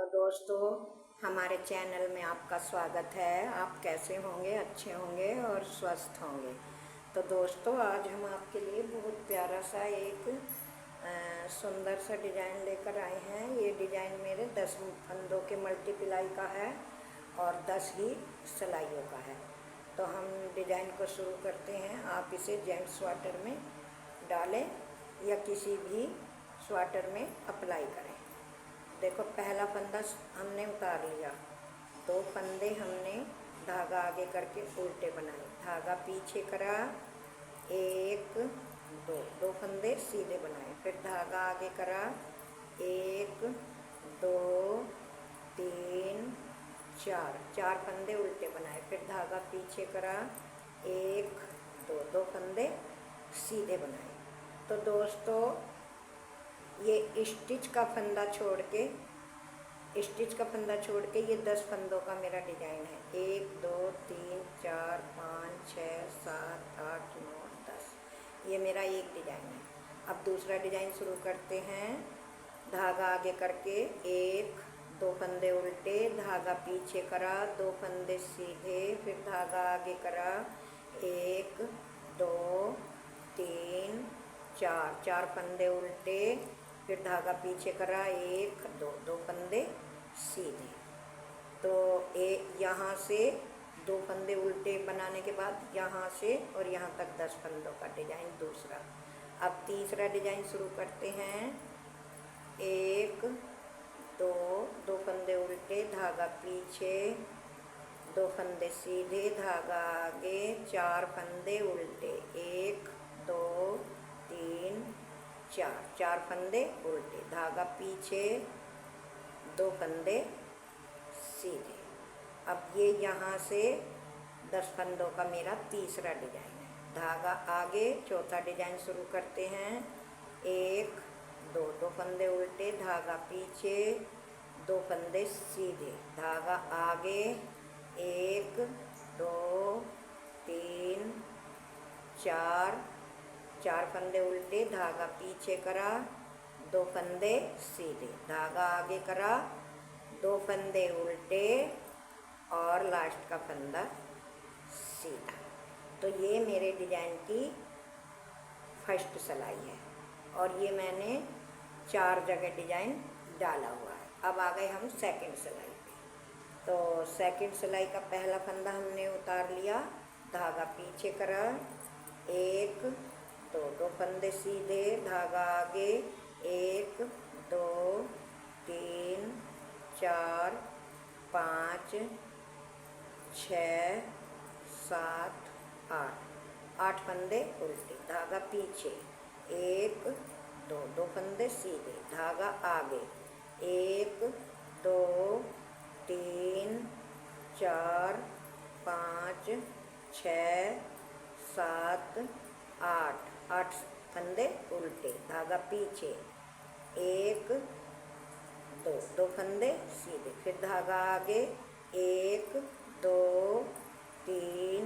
दोस्तों, हमारे चैनल में आपका स्वागत है। आप कैसे होंगे? अच्छे होंगे और स्वस्थ होंगे। तो दोस्तों, आज हम आपके लिए बहुत प्यारा सा एक सुंदर सा डिज़ाइन लेकर आए हैं। ये डिज़ाइन मेरे 10 फंदों के मल्टीप्लाई का है और 10 ही सिलाइयों का है। तो हम डिज़ाइन को शुरू करते हैं। आप इसे जेंट्स स्वेटर में डालें या किसी भी स्वेटर में अप्लाई करें। देखो, पहला फंदा हमने उतार लिया, 2 फंदे हमने धागा आगे करके उल्टे बनाए, धागा पीछे करा, 1 2 फंदे सीधे बनाए, फिर धागा आगे करा, 1 2 3 4 फंदे उल्टे बनाए, फिर धागा पीछे करा, 1 2 फंदे सीधे बनाए। तो दोस्तों, ये स्टिच का फंदा छोड़ के ये 10 फंदों का मेरा डिज़ाइन है। 1 2 3 4 5 6 7 8 9 10, ये मेरा एक डिज़ाइन है। अब दूसरा डिज़ाइन शुरू करते हैं। धागा आगे करके 1 2 फंदे उल्टे, धागा पीछे करा, 2 फंदे सीधे, फिर धागा आगे करा, 1 2 3 4 फंदे उल्टे, फिर धागा पीछे करा, 1 2 फंदे सीधे। तो यहाँ से 2 फंदे उल्टे बनाने के बाद यहाँ से और यहाँ तक 10 फंदों का डिज़ाइन दूसरा। अब तीसरा डिज़ाइन शुरू करते हैं। 1 2 फंदे उल्टे, धागा पीछे, 2 फंदे सीधे, धागा आगे, 4 फंदे उल्टे, 1 2 3 4 फंदे उल्टे, धागा पीछे, 2 फंदे सीधे। अब ये यहाँ से 10 फंदों का मेरा तीसरा डिज़ाइन है। धागा आगे, चौथा डिज़ाइन शुरू करते हैं। 1 2 फंदे उल्टे, धागा पीछे, 2 फंदे सीधे, धागा आगे, 1 2 3 4 फंदे उल्टे, धागा पीछे करा, 2 फंदे सीधे, धागा आगे करा, 2 फंदे उल्टे और लास्ट का फंदा सीधा। तो ये मेरे डिज़ाइन की फर्स्ट सिलाई है और ये मैंने 4 जगह डिज़ाइन डाला हुआ है। अब आ गए हम सेकंड सिलाई पे। तो सेकंड सिलाई का पहला फंदा हमने उतार लिया, धागा पीछे करा, 1 2 फंदे सीधे, धागा आगे, 1 2 3 4 5 6 7 8 फंदे उल्टे, धागा पीछे, 1 2 फंदे सीधे, धागा आगे, 1 2 3 4 5 6 7 8 फंदे उल्टे, धागा पीछे, 1 2 फंदे सीधे, फिर धागा आगे, 1 2 3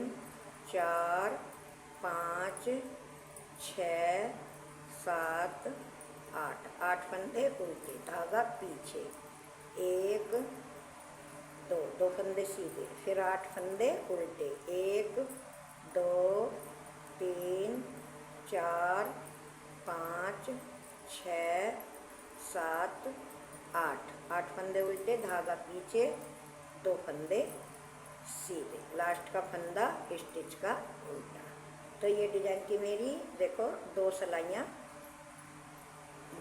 4 5 6 7 8 फंदे उल्टे, धागा पीछे, 1 2 फंदे सीधे, फिर 8 फंदे उल्टे, 1 2 3 4 5 6 7 8 फंदे उल्टे, धागा पीछे, 2 फंदे सीधे, लास्ट का फंदा स्टिच का उल्टा। तो ये डिज़ाइन की मेरी देखो 2 सिलाइयाँ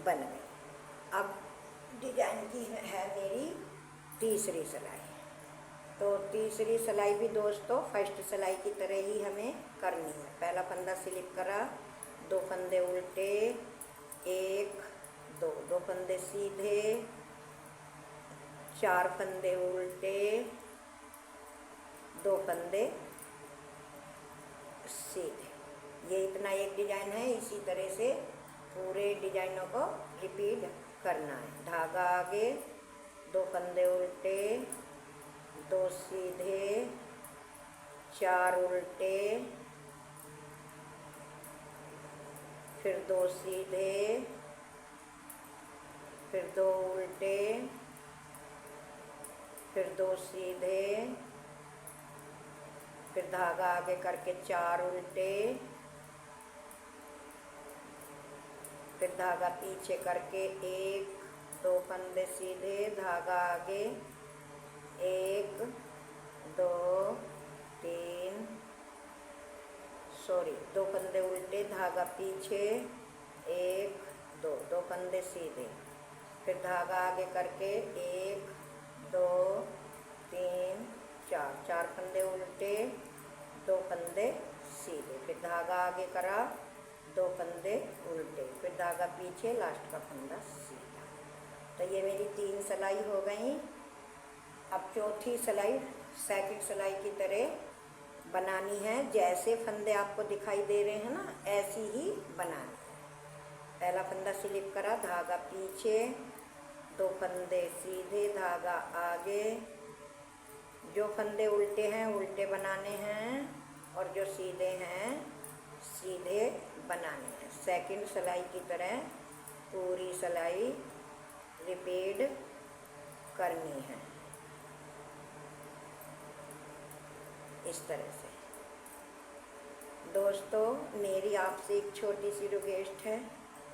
बन गई। अब डिज़ाइन की है मेरी तीसरी सिलाई। तो तीसरी सिलाई भी दोस्तों फर्स्ट सिलाई की तरह ही हमें करनी है। पहला फंदा स्लिप करा, 2 फंदे उल्टे, 1 2 फंदे सीधे, 4 फंदे उल्टे, 2 फंदे सीधे। ये इतना एक डिज़ाइन है। इसी तरह से पूरे डिज़ाइनों को रिपीट करना है। धागा आगे, 2 फंदे उल्टे, 2 सीधे, 4 उल्टे, फिर 2 सीधे, फिर 2 उल्टे, फिर 2 सीधे, फिर धागा आगे करके 4 उल्टे, फिर धागा पीछे करके 1 2 फंदे सीधे, धागा आगे 1 2 3 2 फंदे उल्टे, धागा पीछे 1 2 2 फंदे सीधे, फिर धागा आगे करके 1 2 3 4 फंदे उल्टे, 2 फंदे सीधे, फिर धागा आगे करा 2 फंदे उल्टे, फिर धागा पीछे, लास्ट का फंदा सीधा। तो ये मेरी 3 सिलाई हो गई। अब चौथी सिलाई सेकंड सिलाई की तरह बनानी है, जैसे फंदे आपको दिखाई दे रहे हैं ना ऐसी ही बनानी है। पहला फंदा स्लिप करा, धागा पीछे, 2 फंदे सीधे, धागा आगे, जो फंदे उल्टे हैं उल्टे बनाने हैं और जो सीधे हैं सीधे बनाने हैं। सेकंड सिलाई की तरह पूरी सिलाई रिपीट करनी है इस तरह से। दोस्तों मेरी आपसे एक छोटी सी रिक्वेस्ट है,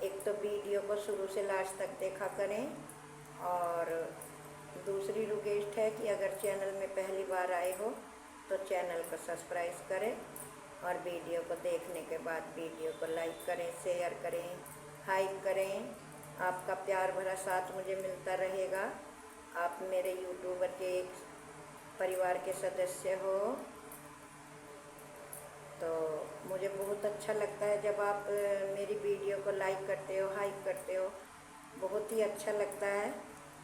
एक तो वीडियो को शुरू से लास्ट तक देखा करें, और दूसरी रिक्वेस्ट है कि अगर चैनल में पहली बार आए हो तो चैनल को सब्सक्राइब करें, और वीडियो को देखने के बाद वीडियो को लाइक करें, शेयर करें, हाइप करें। आपका प्यार भरा साथ मुझे मिलता रहेगा। आप मेरे यूट्यूबर के एक परिवार के सदस्य हो, तो मुझे बहुत अच्छा लगता है जब आप मेरी वीडियो को लाइक करते हो, हाइप करते हो। बहुत ही अच्छा लगता है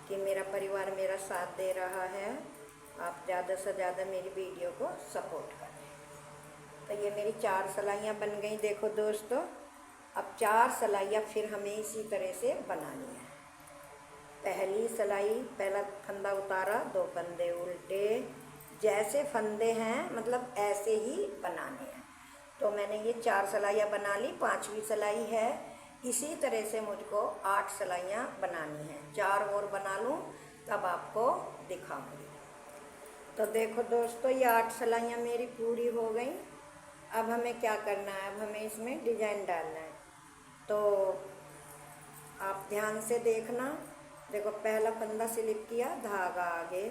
कि मेरा परिवार मेरा साथ दे रहा है। आप ज़्यादा से ज़्यादा मेरी वीडियो को सपोर्ट करें। तो ये मेरी 4 सिलाइयाँ बन गई। देखो दोस्तों, अब 4 सिलाइयाँ फिर हमें इसी तरह से बनानी है। पहली सिलाई, पहला फंदा उतारा, 2 फंदे उल्टे, जैसे फंदे हैं मतलब ऐसे ही बनाने हैं। तो मैंने ये 4 सिलाइयाँ बना ली, 5वीं सिलाई है। इसी तरह से मुझको 8 सिलाइयाँ बनानी हैं। 4 और बना लूँ तब आपको दिखाऊंगी। तो देखो दोस्तों, ये 8 सिलाइयाँ मेरी पूरी हो गई। अब हमें क्या करना है, अब हमें इसमें डिजाइन डालना है। तो आप ध्यान से देखना। देखो, पहला फंदा स्लिप किया, धागा आगे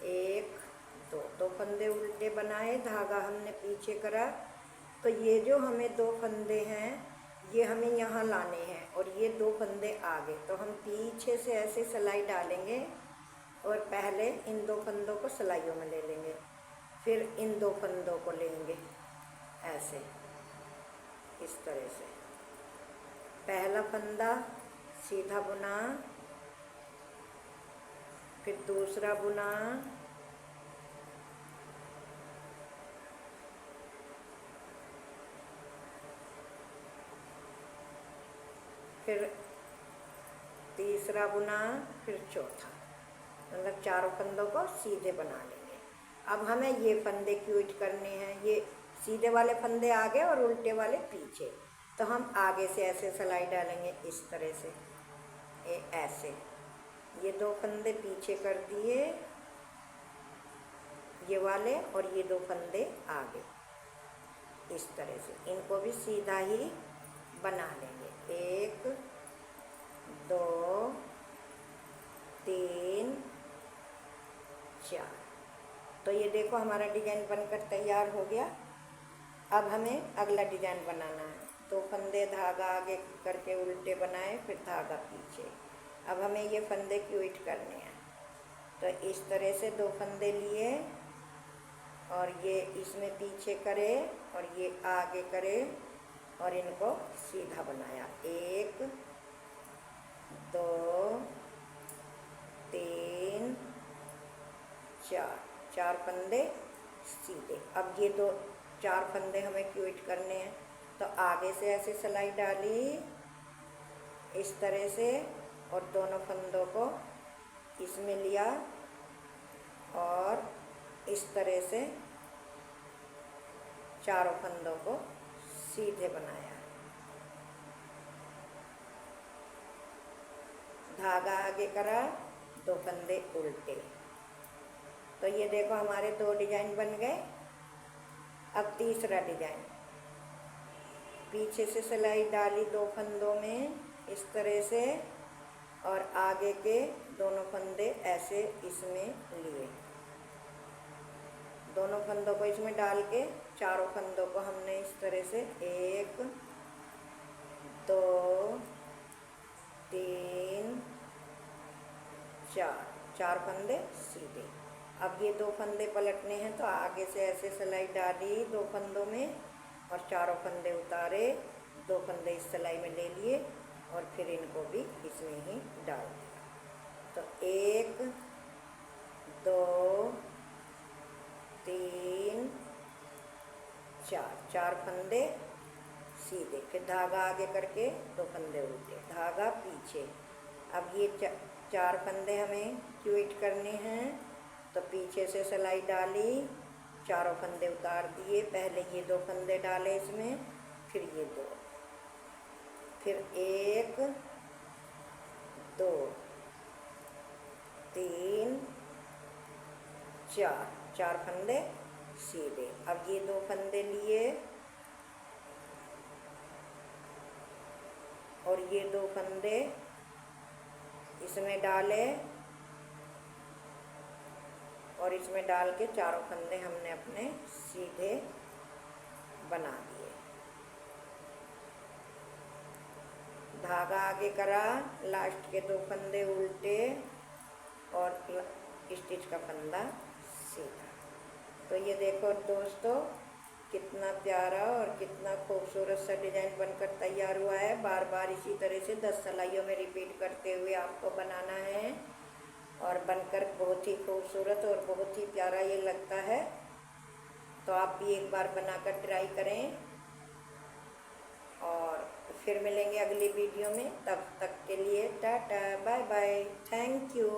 1 2 फंदे उल्टे बनाए, धागा हमने पीछे करा। तो ये जो हमें 2 फंदे हैं ये हमें यहाँ लाने हैं, और ये 2 फंदे आगे। तो हम पीछे से ऐसे सिलाई डालेंगे और पहले इन 2 फंदों को सिलाइयों में ले लेंगे, फिर इन 2 फंदों को लेंगे ऐसे, इस तरह से। पहला फंदा सीधा बुना, फिर दूसरा बुना, फिर तीसरा बुना, फिर चौथा, मतलब 4 फंदों को सीधे बना लेंगे। अब हमें ये फंदे क्यूट करने हैं, ये सीधे वाले फंदे आगे और उल्टे वाले पीछे। तो हम आगे से ऐसे सिलाई डालेंगे इस तरह से, ऐसे। ये 2 फंदे पीछे कर दिए, ये वाले, और ये 2 फंदे आगे, इस तरह से। इनको भी सीधा ही बना लेंगे। 1 2 3 4। तो ये देखो हमारा डिजाइन बनकर तैयार हो गया। अब हमें अगला डिजाइन बनाना है। 2 फंदे धागा आगे करके उल्टे बनाए, फिर धागा पीछे। अब हमें ये फंदे क्यूट करने हैं। तो इस तरह से 2 फंदे लिए और ये इसमें पीछे करे और ये आगे करे और इनको सीधा बनाया। 1 2 3 4 फंदे सीधे। अब ये 4 फंदे हमें क्यूट करने हैं। तो आगे से ऐसे सिलाई डाली इस तरह से, और दोनों फंदों को इसमें लिया और इस तरह से चारों फंदों को सीधे बनाया। धागा आगे करा, 2 फंदे उल्टे, तो ये देखो हमारे 2 डिजाइन बन गए। अब तीसरा डिजाइन, पीछे से सिलाई डाली 2 फंदों में इस तरह से, और आगे के दोनों फंदे ऐसे इसमें लिए, दोनों फंदों को इसमें डाल के चारों फंदों को हमने इस तरह से 1 2 3 4 4 फंदे सीधे। अब ये 2 फंदे पलटने हैं तो आगे से ऐसे सिलाई डाली 2 फंदों में और चारों फंदे उतारे, 2 फंदे इस सिलाई में ले लिए और फिर इनको भी इसमें ही डाल दिया। तो 1 2 3 4 4 फंदे सीधे, फिर धागा आगे करके 2 फंदे उल्टे, धागा पीछे। अब ये 4 फंदे हमें क्विट करने हैं, तो पीछे से सिलाई डाली, चारों फंदे उतार दिए, पहले ये 2 फंदे डाले इसमें, फिर ये 2, फिर 1 2 3 4 4 फंदे सीधे। अब ये 2 फंदे लिए और ये 2 फंदे इसमें डाले और इसमें डाल के चारों फंदे हमने अपने सीधे बना दिए। धागा आगे करा, लास्ट के 2 फंदे उल्टे और स्टिच का फंदा सीधा। तो ये देखो दोस्तों, कितना प्यारा और कितना खूबसूरत सा डिज़ाइन बनकर तैयार हुआ है। बार बार इसी तरह से 10 सिलाइयों में रिपीट करते हुए आपको बनाना है और बनकर बहुत ही खूबसूरत और बहुत ही प्यारा ये लगता है। तो आप भी एक बार बनाकर ट्राई करें और फिर मिलेंगे अगली वीडियो में। तब तक के लिए tata bye bye, thank you.